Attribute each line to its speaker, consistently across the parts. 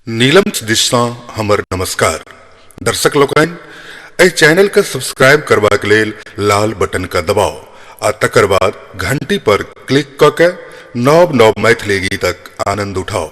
Speaker 1: नीलम दिशा हमर नमस्कार दर्शक लोकन एहि चैनल के सब्सक्राइब करबा के लेल लाल बटन का दबाव आ तकर बाद घंटी पर क्लिक क के नव नव मैथिली गीतक आनंद उठाओ।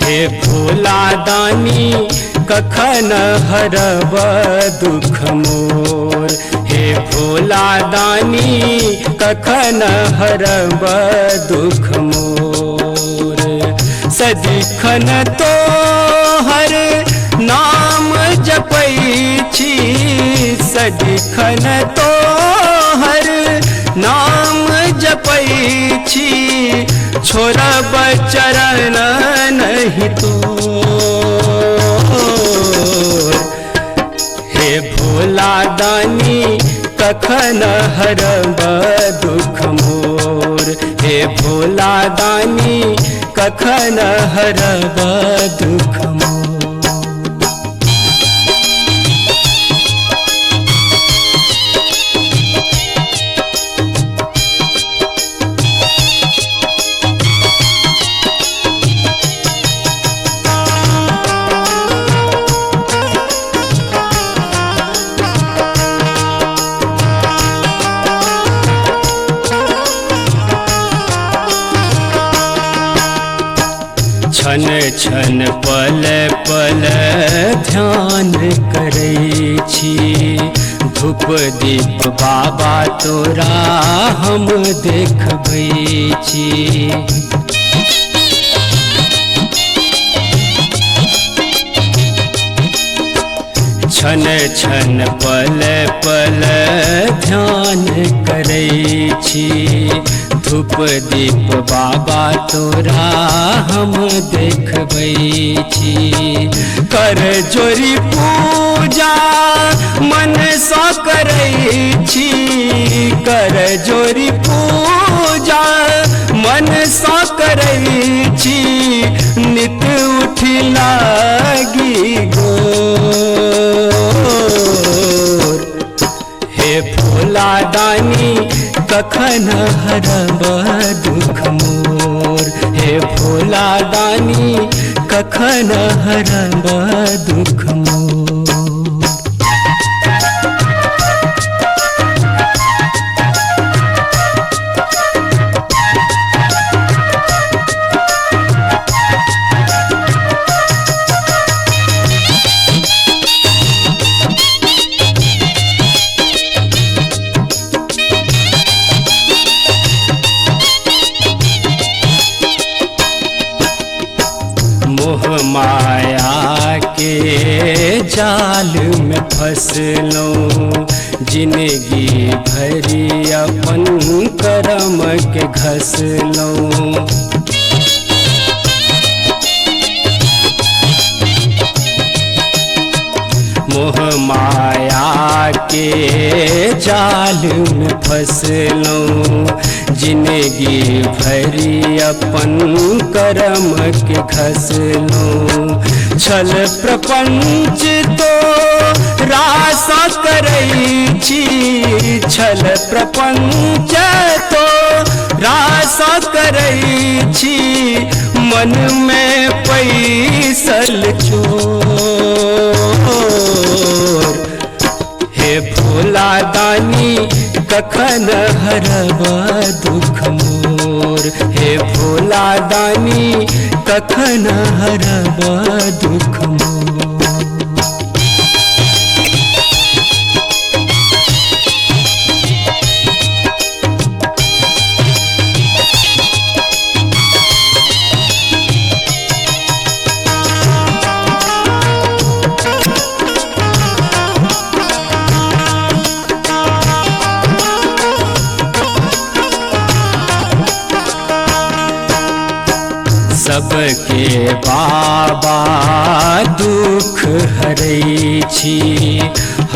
Speaker 2: हे भोला दानी कखन हरब दुख मोर, हे भोला दानी कखन हरब दुख मोर। सदिखन तोहर नाम जपै छी, सदिखन तोहर नाम जपै छी, छोड़ब चरण नहीं तो। हे भोला दानी कखन हरब दुख मोर, हे भोला दानी कखन हरब दुख मोर। छन छन पल पल ध्यान करै छी, धूप दीप बाबा तोरा हम देखबै छी। छन छन पल पल ध्यान करै छी, धूप दीप बाबा तोरा हम देखबै छी। कर जोरी पूजा मन सँ करै छी, कर जोरी पूजा मन सँ करै छी, नित उठि लागी गोर। हे भोला दानी कखन हरब दुख मोर, हे भोला दानी कखन हरब दुख मोर। मोह माया के जाल में फंसलौं, जिंदगी भरी अपन करम के घसलौं। मोह माया के जाल में फंसलौं, जिंदगी भरी अपन करम के घसलौं। छल प्रपंच तो रास करै छी, छल प्रपंच तो रास करै छी, मन में पैसल चोर। हे भोला दानी कखन हरब दुख मोर, हे भोला दानी कखन हरब दुख मोर। सबके बाबा दुख हरै छी,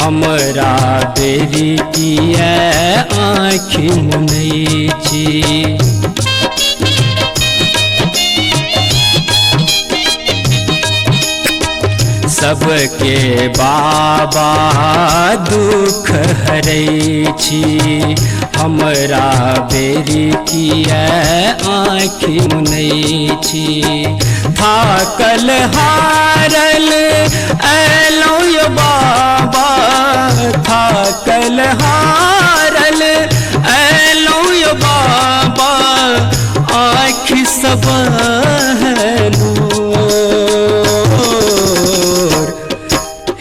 Speaker 2: हमरा बेरी किया आँखि मुनै छी। सबके बाबा दुख हरै छी, हमरा बेरी किया आँखि मुनै छी। थाकल हारल अयलौ यो बाबा, थाकल हारल अयलौ यो बाबा, आँखि सब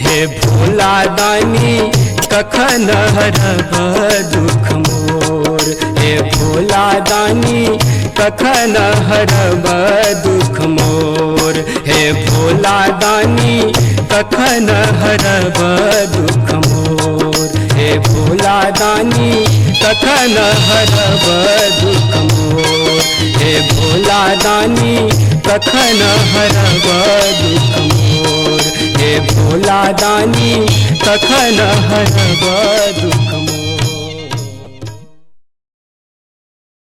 Speaker 2: हे भोला दानी कखन हरब दुख मोर, हे भोला दानी कखन हरब दुख मोर, हे भोला दानी कखन हरब दुख मोर, हे भोला दानी कखन हरब दुख मोर, हे भोला दानी कखन हरब दुख मोर, हे भोला दानी कखन हरब दुख